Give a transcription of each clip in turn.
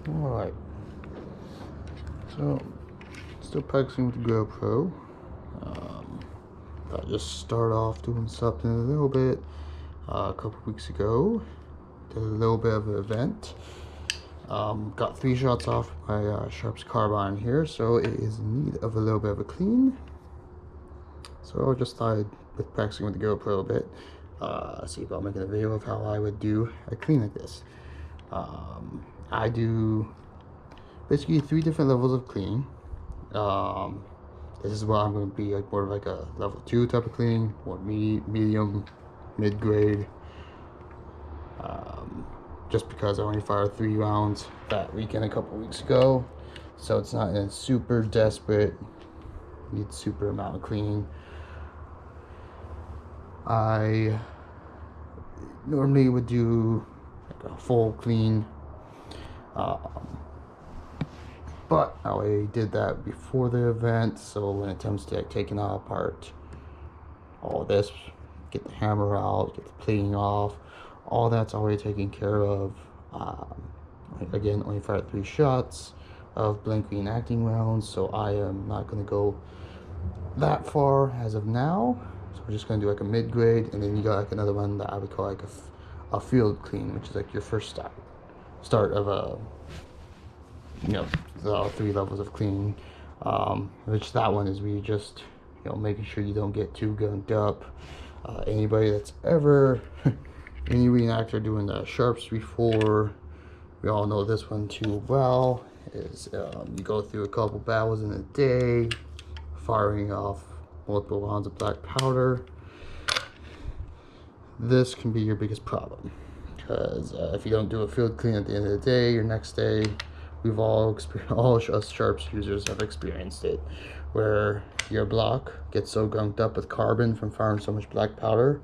Alright, so still practicing with the GoPro. I just started off doing something a little bit a couple weeks ago. Did a little bit of an event. Got 3 shots off my Sharps carbine here, so it is in need of a little bit of a clean. So I just started with practicing with the GoPro a bit. See about making a video of how I would do a clean like this. I do basically 3 different levels of cleaning. This is what I'm going to be like, more of like a level 2 type of cleaning, or medium, mid-grade. Just because I only fired 3 rounds that weekend a couple weeks ago, so it's not in super desperate need super amount of cleaning. I normally would do like a full clean, but I did that before the event, so when it comes to like taking apart all this, get the hammer out, get the plating off, all that's already taken care of. Again, only fired 3 shots of blank reenacting rounds, so I am not going to go that far as of now. So we're just going to do like a mid-grade, and then you got like another one that I would call like a field clean, which is like your first start of a, you know, the 3 levels of cleaning. Which that one is really just, you know, making sure you don't get too gunked up. Anybody that's ever any reenactor doing the Sharps before, we all know this one too well, is you go through a couple battles in a day, firing off multiple rounds of black powder. This can be your biggest problem, because if you don't do a field clean at the end of the day, your next day, we've all us Sharps users have experienced it, where your block gets so gunked up with carbon from firing so much black powder.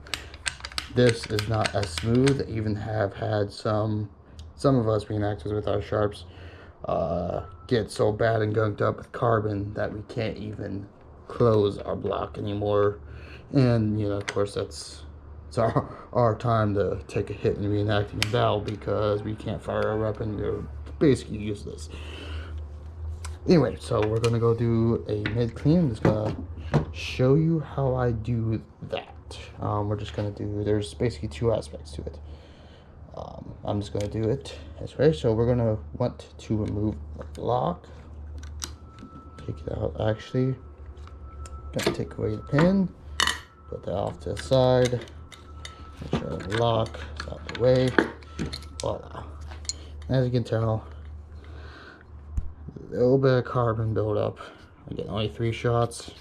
This is not as smooth. Even have had some of us reenactors with our Sharps get so bad and gunked up with carbon that we can't even close our block anymore. And you know, of course, it's our time to take a hit in reenacting a battle, because we can't fire our weapon. You're basically useless. Anyway, so we're gonna go do a mid clean. I'm just gonna show you how I do that. We're just gonna do, there's basically 2 aspects to it. I'm just gonna do it this way. So we're gonna want to remove the block, take it out. Actually, gonna take away the pin, put that off to the side, make sure the lock is out the way. Voila. As you can tell, a little bit of carbon buildup. Again, only 3 shots,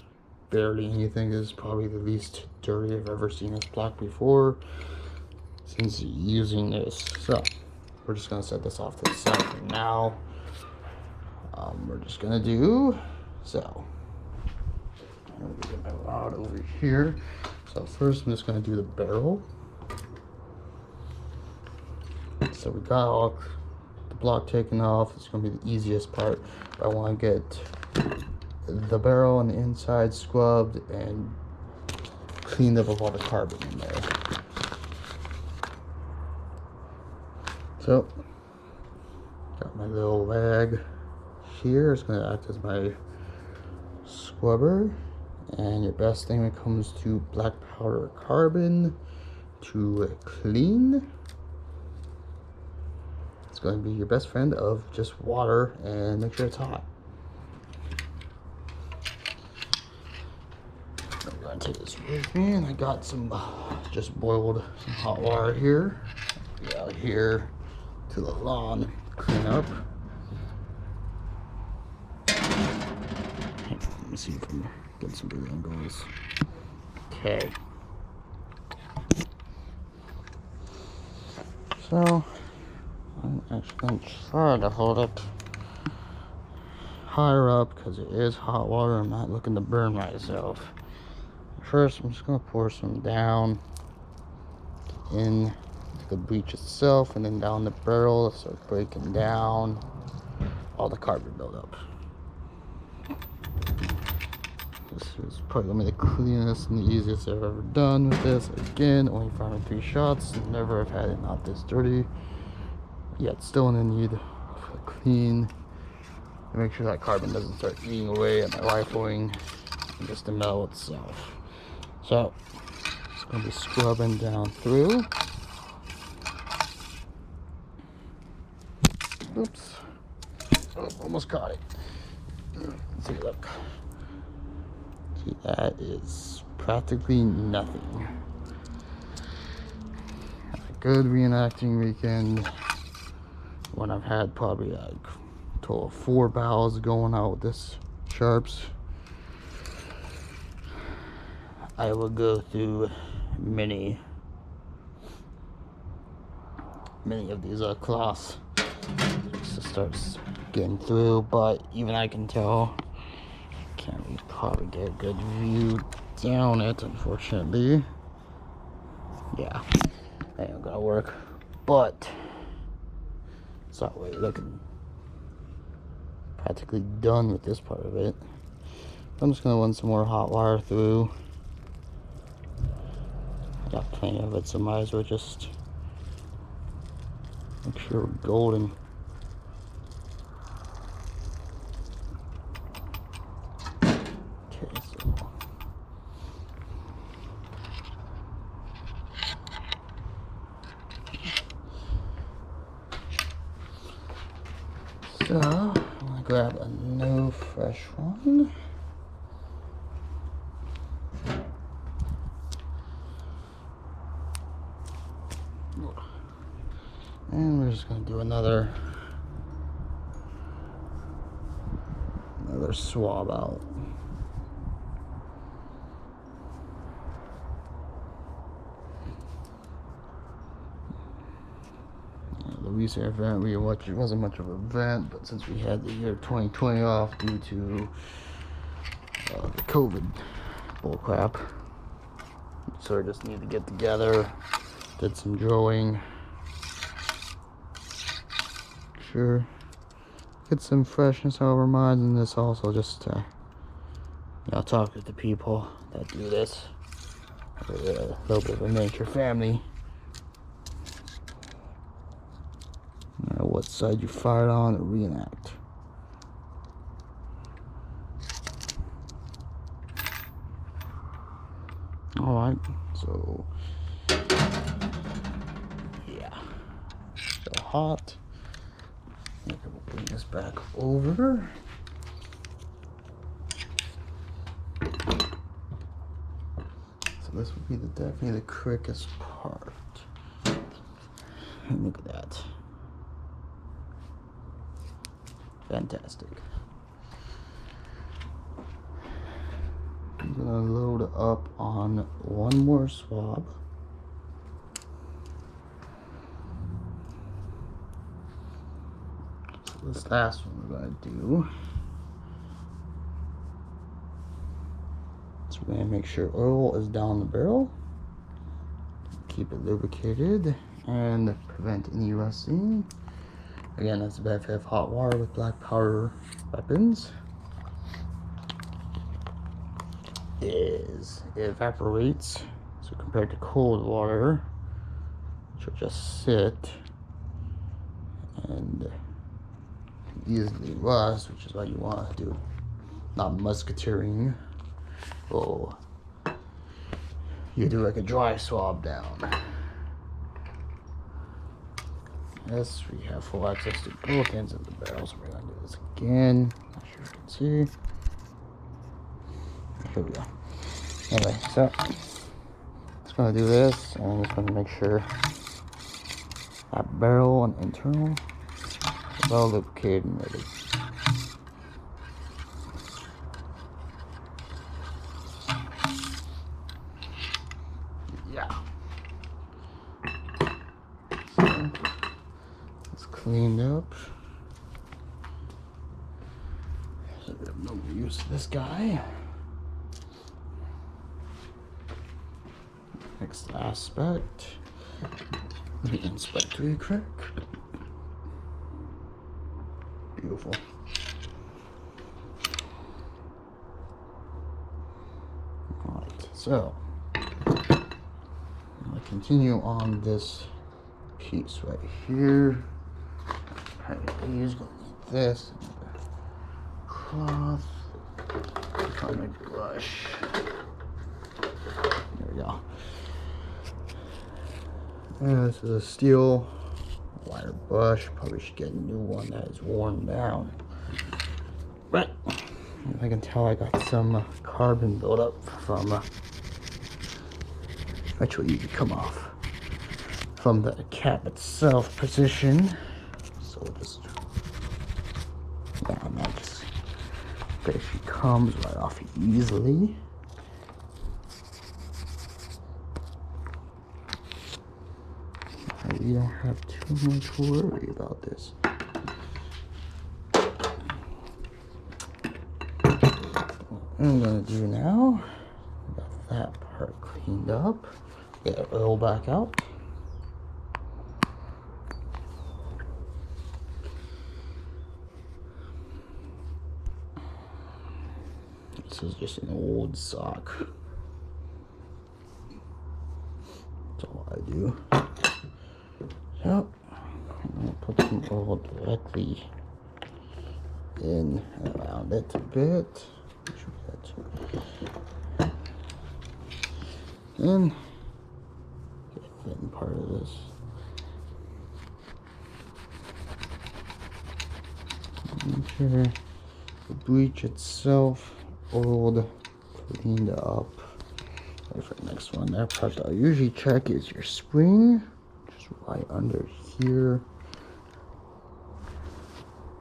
barely anything. This is probably the least dirty I've ever seen this block before since using this. So we're just gonna set this off to the side for now. We're just gonna do so. I'm gonna get my rod over here. So first, I'm just gonna do the barrel. So we got all the block taken off. It's gonna be the easiest part. I want to get the barrel on the inside scrubbed and cleaned up of all the carbon in there. So got my little rag here. It's going to act as my scrubber. And your best thing when it comes to black powder carbon to clean, it's going to be your best friend of just water, and make sure it's hot. I'm going to take this with me, and I got some just boiled some hot water here. Get out here to the lawn, clean up. Let me see if I'm getting some good angles. Okay. So I'm actually going to try to hold it higher up, because it is hot water. I'm not looking to burn myself. First, I'm just going to pour some down in the breech itself, and then down the barrel, start breaking down all the carbon buildup. This is probably gonna be the cleanest and the easiest I've ever done with this. Again, only firing 3 shots, never have had it not this dirty, yet still in the need of clean to make sure that carbon doesn't start eating away at my rifling and just the metal itself. So it's going to be scrubbing down through. Oops. Oh, almost caught it. Let's take a look. See, that is practically nothing. Had a good reenacting weekend when I've had probably like a total of 4 barrels going out with this sharps. I will go through many of these cloths just to start getting through, but even I can tell can't really probably get a good view down it, unfortunately. Yeah, that ain't gonna work, but it's not really looking practically done with this part of it. I'm just gonna run some more hot wire through. I got plenty of it, so might as well just make sure we're golden. Okay, so I'm gonna grab a no fresh one. And we're just gonna do another swab out. The recent event we watched, it wasn't much of an event, but since we had the year 2020 off due to the COVID bullcrap, so we just need to get together, did some drilling, sure, get some freshness out of our minds, and this also just to, talk with the people that do this. We're a little bit of a miniature family. No matter what side you fired on or reenact. Alright, so yeah, still hot. I think we'll bring this back over. So this would be definitely the quickest part. Look at that. Fantastic. I'm gonna load up on one more swab. So this last one we're gonna do. So we're gonna make sure oil is down the barrel. Keep it lubricated and prevent any rusting. Again, that's BFF hot wire with black powder weapons. It evaporates, so compared to cold water, which will just sit and easily rust, which is what you want to do, not musketeering. Oh, you do like a dry swab down. Yes, we have full access to both ends of the barrel, so we're going to do this again. Not sure if you can see. Here we go. Anyway, so just going to do this, and I'm just going to make sure that barrel and internal is well lubricated and ready. Yeah. So, it's cleaned up. So we have no more use of this guy. Next aspect, the inspectory crack. Beautiful. Alright, so I'll continue on this piece right here. I use this cloth on my brush. There we go. And this is a steel wire brush. Probably should get a new one that is worn down. But I can tell I got some carbon buildup from actually you can come off from the cap itself position. So just and that just basically comes right off easily. You don't have too much worry about this. What I'm gonna do now, got that part cleaned up, get oil back out. This is just an old sock. That's all I do. So, I'm going to put some oil directly in and around it a bit. And get a thin part of this. Make sure the bleach itself, oiled, cleaned up. Ready for the next one. That part that I usually check is your spring. Right under here.